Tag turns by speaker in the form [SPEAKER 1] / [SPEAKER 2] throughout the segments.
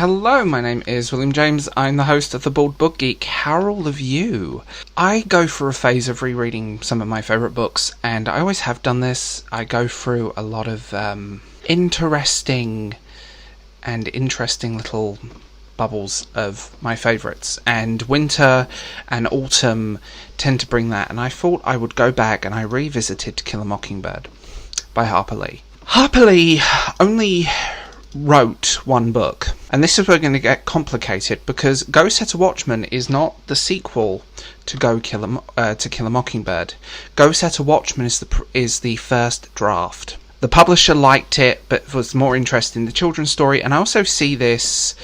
[SPEAKER 1] Hello, my name is William James. I'm the host of The Bald Book Geek. How are all of you? I go through a phase of rereading some of my favourite books, and I always have done this. I go through a lot of interesting little bubbles of my favourites, and winter and autumn tend to bring that, and I thought I would go back and I revisited To Kill a Mockingbird by Harper Lee. Harper Lee only wrote one book, and this is where we're going to get complicated, because Go Set a Watchman is not the sequel to To Kill a Mockingbird. Go Set a Watchman is the first draft. The publisher liked it, but was more interested in the children's story, and I also see this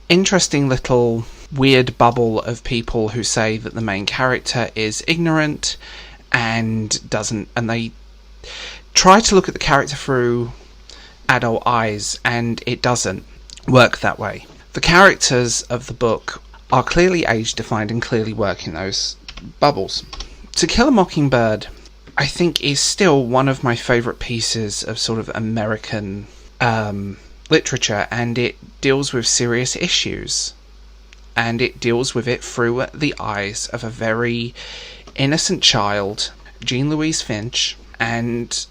[SPEAKER 1] interesting little weird bubble of people who say that the main character is ignorant and they try to look at the character through adult eyes, and it doesn't work that way. The characters of the book are clearly age-defined and clearly work in those bubbles. To Kill a Mockingbird, I think, is still one of my favourite pieces of sort of American literature, and it deals with serious issues, and it deals with it through the eyes of a very innocent child, Jean Louise Finch, and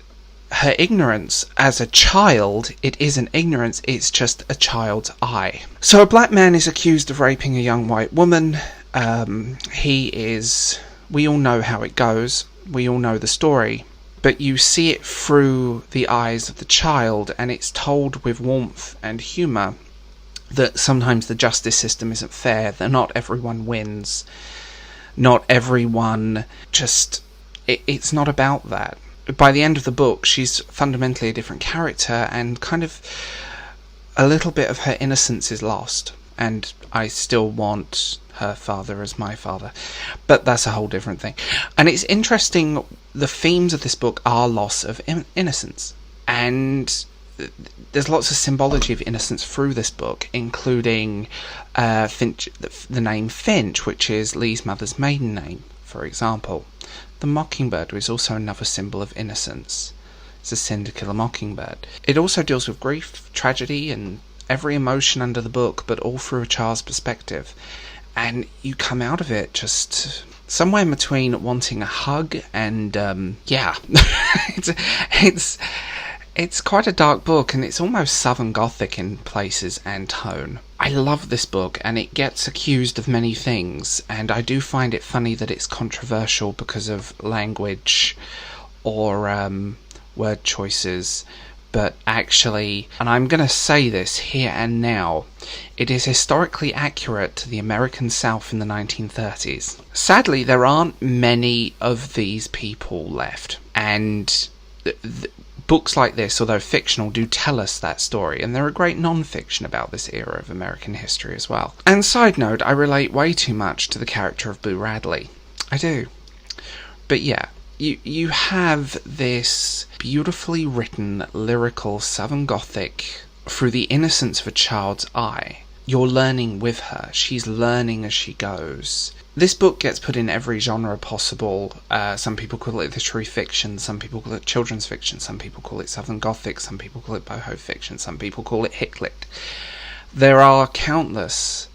[SPEAKER 1] her ignorance as a child. It isn't ignorance, it's just a child's eye. So a black man is accused of raping a young white woman. We all know how it goes, we all know the story, but you see it through the eyes of the child, and it's told with warmth and humour that sometimes the justice system isn't fair, that not everyone wins, not everyone it's not about that. By the end of the book, she's fundamentally a different character, and kind of a little bit of her innocence is lost. And I still want her father as my father, but that's a whole different thing. And it's interesting, the themes of this book are loss of innocence, and there's lots of symbology of innocence through this book, including Finch, the name Finch, which is Lee's mother's maiden name, for example. The mockingbird is also another symbol of innocence. It's a sin to kill a mockingbird. It also deals with grief, tragedy, and every emotion under the book, but all through a child's perspective. And you come out of it just somewhere in between wanting a hug and, It's quite a dark book, and it's almost Southern Gothic in places and tone. I love this book, and it gets accused of many things, and I do find it funny that it's controversial because of language or word choices, but actually, and I'm going to say this here and now, it is historically accurate to the American South in the 1930s. Sadly, there aren't many of these people left, and books like this, although fictional, do tell us that story, and they're a great non-fiction about this era of American history as well. And side note, I relate way too much to the character of Boo Radley. I do. But yeah, you have this beautifully written, lyrical Southern Gothic through the innocence of a child's eye. You're learning with her. She's learning as she goes. This book gets put in every genre possible. Some people call it literary fiction, some people call it children's fiction, some people call it Southern Gothic, some people call it boho fiction, some people call it hick lit. There are countless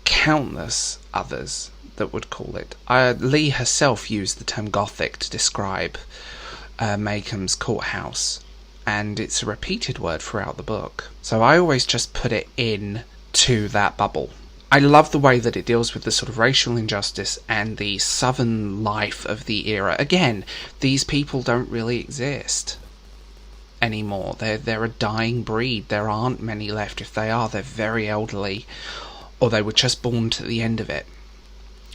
[SPEAKER 1] others that would call it. Lee herself used the term Gothic to describe Makeham's courthouse, and it's a repeated word throughout the book. So I always just put it in to that bubble. I love the way that it deals with the sort of racial injustice and the southern life of the era. Again, these people don't really exist anymore. They're a dying breed. There aren't many left. If they are, they're very elderly, or they were just born to the end of it.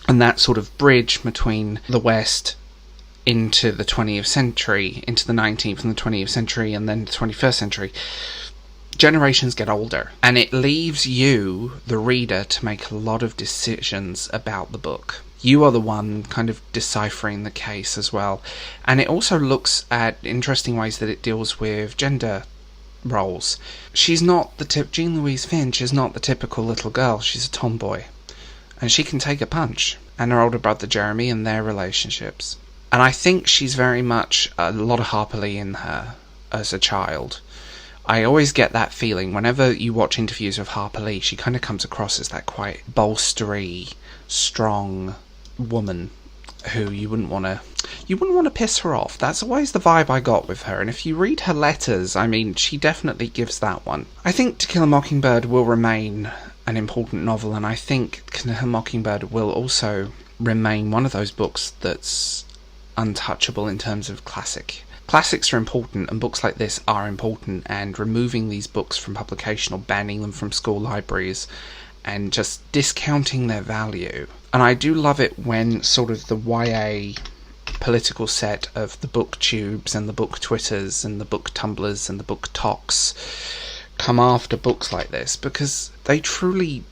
[SPEAKER 1] And that sort of bridge between the West into the 20th century, into the 19th and the 20th century, and then the 21st century, generations get older, and it leaves you, the reader, to make a lot of decisions about the book. You are the one kind of deciphering the case as well. And it also looks at interesting ways that it deals with gender roles. She's not Jean Louise Finch is not the typical little girl. She's a tomboy, and she can take a punch. And her older brother Jeremy and their relationships. And I think she's very much a lot of Harper Lee in her as a child. I always get that feeling whenever you watch interviews with Harper Lee. She kind of comes across as that quite bolstery, strong woman who you wouldn't want to piss her off. That's always the vibe I got with her, and if you read her letters, I mean, she definitely gives that one. I think To Kill a Mockingbird will remain an important novel, and I think To Kill a Mockingbird will also remain one of those books that's untouchable in terms of classics are important, and books like this are important, and removing these books from publication or banning them from school libraries and just discounting their value. And I do love it when sort of the YA political set of the booktubes and the book twitters and the book tumblers and the book talks come after books like this, because they truly,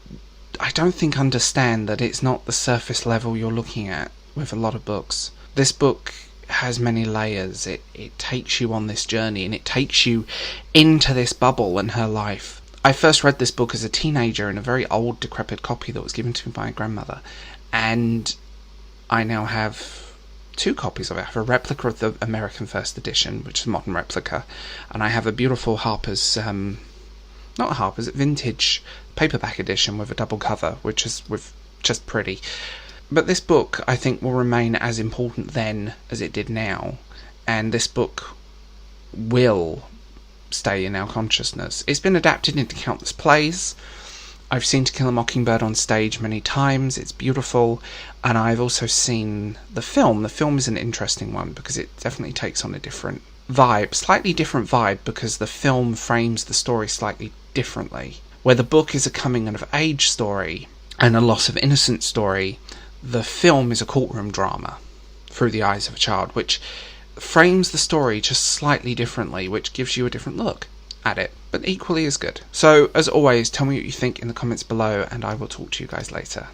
[SPEAKER 1] I don't think, understand that it's not the surface level you're looking at with a lot of books. This book has many layers. It takes you on this journey, and it takes you into this bubble in her life. I first read this book as a teenager in a very old, decrepit copy that was given to me by my grandmother, and I now have 2 copies of it. I have a replica of the American First Edition, which is a modern replica, and I have a beautiful Harper's, vintage paperback edition with a double cover, which is just pretty. But this book, I think, will remain as important then as it did now, and this book will stay in our consciousness. It's been adapted into countless plays. I've seen To Kill a Mockingbird on stage many times. It's beautiful. And I've also seen the film. The film is an interesting one because it definitely takes on a different vibe. Slightly different vibe because the film frames the story slightly differently. Where the book is a coming of age story and a loss of innocence story, the film is a courtroom drama through the eyes of a child, which frames the story just slightly differently, which gives you a different look at it, but equally as good. So, as always, tell me what you think in the comments below, and I will talk to you guys later.